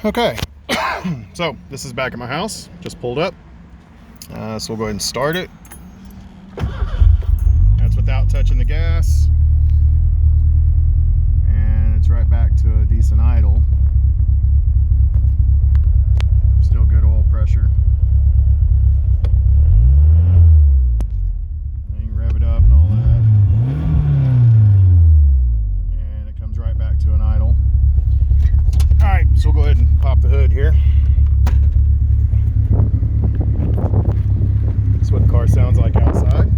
Okay, so this is back at my house, just pulled up. So we'll go ahead and start it. That's without touching the gas. And it's right back to a decent idle. Still good oil pressure. And you can rev it up and all that. And it comes right back to an idle. Alright, so we'll go ahead and pop the hood here. That's what the car sounds like outside.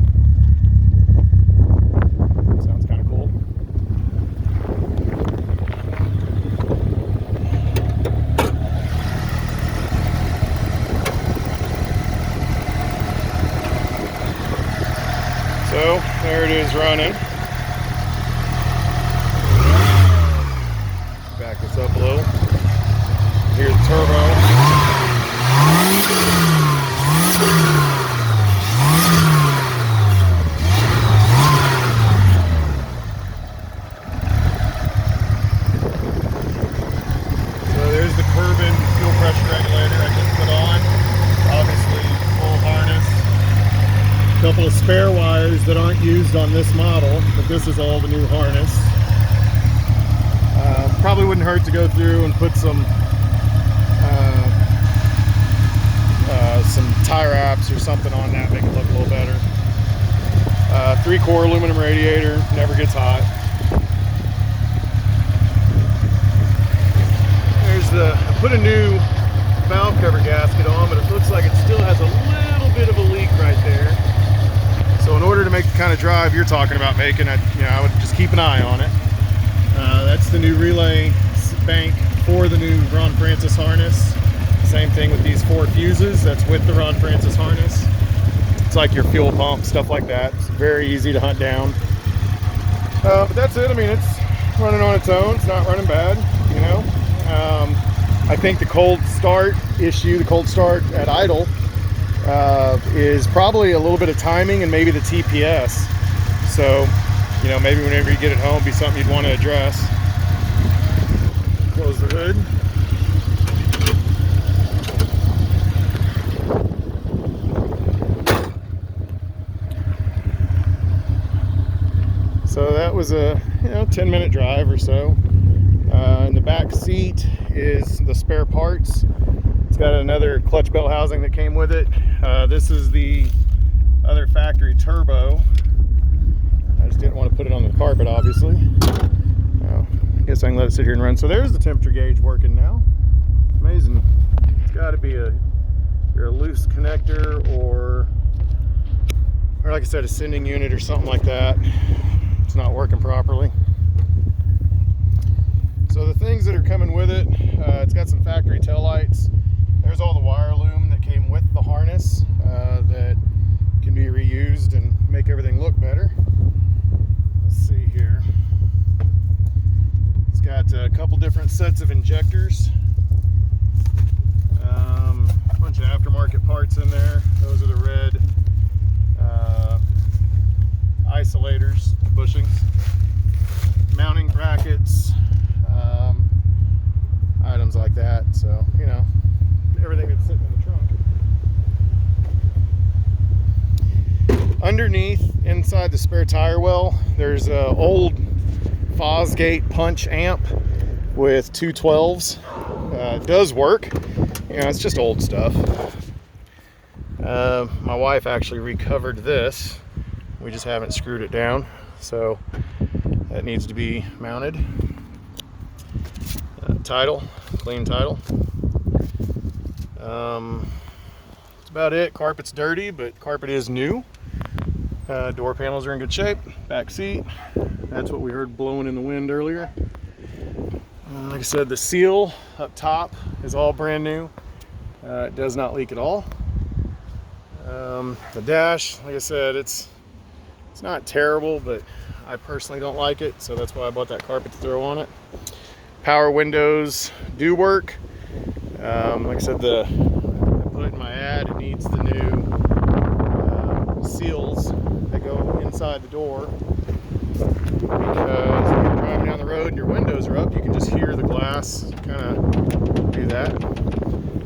Sounds kind of cool. So there it is running. Back this up a little. Here's the turbo. So there's the Curbin fuel pressure regulator I just put on. Obviously full harness. A couple of spare wires that aren't used on this model, but this is all the new harness. Probably wouldn't hurt to go through and put some tire wraps or something on that, make it look a little better. 3-core aluminum radiator, never gets hot. I put a new valve cover gasket on, but it looks like it still has a little bit of a leak right there. So in order to make the kind of drive you're talking about making, I would just keep an eye on it. That's the new relay bank for the new Ron Francis harness. Same thing with these 4 fuses. That's with the Ron Francis harness. It's like your fuel pump, stuff like that. It's very easy to hunt down. But that's it. I mean, it's running on its own. It's not running bad, you know. I think the cold start issue, the cold start at idle, is probably a little bit of timing and maybe the TPS. So, you know, maybe whenever you get it home, be something you'd want to address. Close the hood. So that was a 10-minute drive or so. In the back seat is the spare parts. It's got another clutch belt housing that came with it. This is the other factory turbo. I just didn't want to put it on the carpet, obviously. I guess I can let it sit here and run. So there's the temperature gauge working now. Amazing. It's got to be either a loose connector or like I said, a sending unit or something like that. It's not working properly. So the things that are coming with it, it's got some factory tail lights. There's all the wire loom that came with the harness that can be reused and make everything look better. Let's see here. It's got a couple different sets of injectors. A bunch of aftermarket parts in there. Those are the red isolators, bushings, mounting brackets, items like that. So, you know, everything that's sitting in the trunk. Underneath, inside the spare tire well, there's an old Fosgate punch amp with 212s. It does work. You know, it's just old stuff. My wife actually recovered this. We just haven't screwed it down, so that needs to be mounted. Title, clean title. That's about it. Carpet's dirty, but carpet is new. Door panels are in good shape. Back seat. That's what we heard blowing in the wind earlier. Like I said, the seal up top is all brand new. It does not leak at all. The dash, like I said, it's not terrible, but I personally don't like it, so that's why I bought that carpet to throw on it. Power windows do work. Like I said, I put it in my ad, it needs the new seals that go inside the door. because when you're driving down the road and your windows are up, you can just hear the glass kind of do that.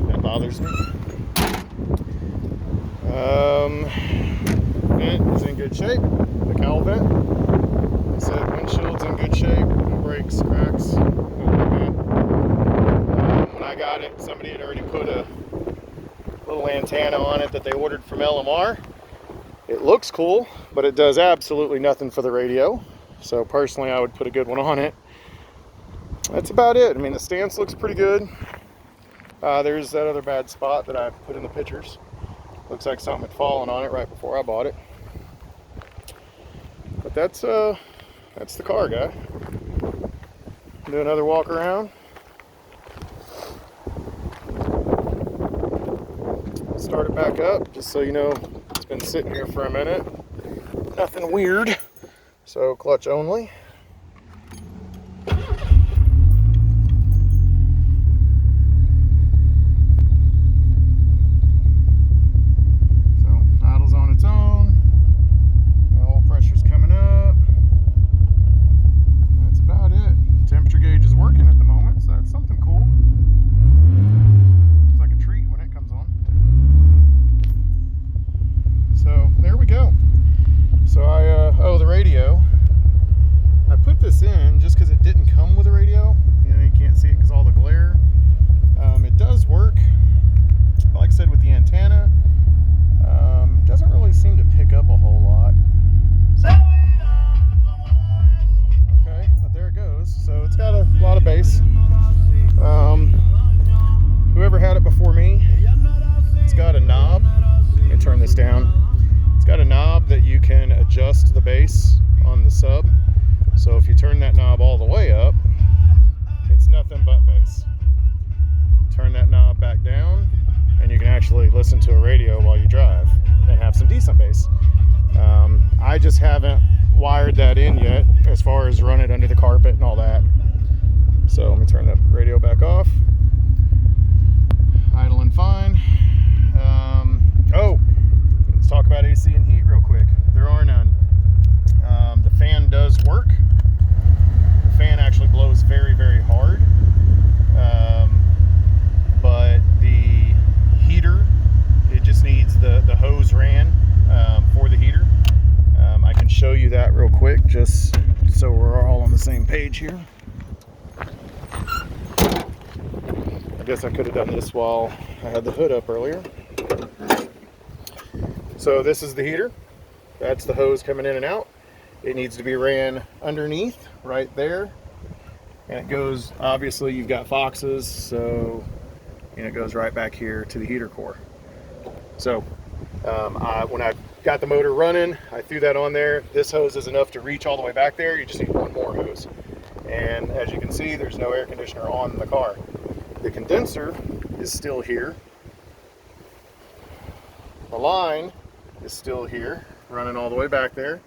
That bothers me. Vent is in good shape. The cowl vent. I said windshield's in good shape. No breaks, cracks. When I got it, somebody had already put a little antenna on it that they ordered from LMR. It looks cool, but it does absolutely nothing for the radio. So personally, I would put a good one on it. That's about it. I mean, the stance looks pretty good. There's that other bad spot that I put in the pictures. Looks like something had fallen on it right before I bought it. But that's the car, guy. Do another walk around. Start it back up, just so you know it's been sitting here for a minute. Nothing weird. So clutch only. Whoever had it before me, it's got a knob. Let me turn this down. It's got a knob that you can adjust the bass on the sub. So if you turn that knob all the way up, it's nothing but bass. Turn that knob back down, and you can actually listen to a radio while you drive and have some decent bass. I just haven't wired that in yet as far as run it under the carpet and all that. So let me turn the radio back off. Idling fine. Oh, let's talk about AC and heat real quick. There are none. The fan does work. The fan actually blows very, very hard. But the heater, it just needs the hose ran for the heater. I can show you that real quick just so we're all on the same page here. I guess I could have done this while I had the hood up earlier. So this is the heater. That's the hose coming in and out. It needs to be ran underneath right there. And it goes, obviously you've got Foxes, so and it goes right back here to the heater core. So when I got the motor running, I threw that on there. This hose is enough to reach all the way back there. You just need one more hose. And as you can see, there's no air conditioner on the car. The condenser is still here. The line is still here, running all the way back there.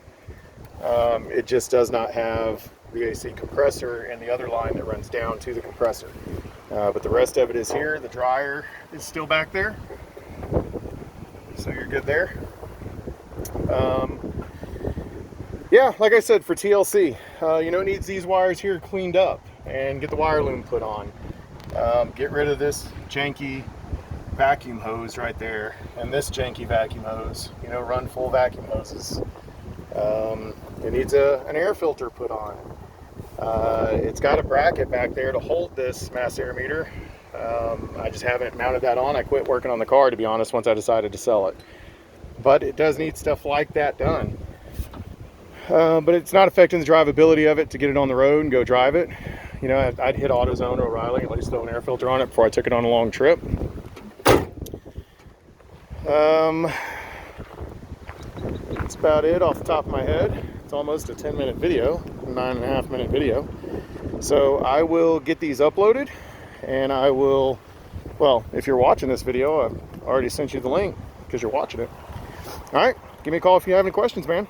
It just does not have the AC compressor and the other line that runs down to the compressor. But the rest of it is here. The dryer is still back there. So you're good there. Yeah, like I said, for TLC, it needs these wires here cleaned up and get the wire loom put on. Get rid of this janky vacuum hose right there and this janky vacuum hose. Run full vacuum hoses. It needs an air filter put on. It's got a bracket back there to hold this mass air meter. I just haven't mounted that on. I quit working on the car, to be honest, once I decided to sell it. But it does need stuff like that done. But it's not affecting the drivability of it to get it on the road and go drive it. I'd hit AutoZone or O'Reilly, at least throw an air filter on it before I took it on a long trip. That's about it off the top of my head. It's almost a 10-minute video, 9.5-minute video. So I will get these uploaded, and I will, well, if you're watching this video, I've already sent you the link because you're watching it. All right, give me a call if you have any questions, man.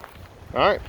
All right.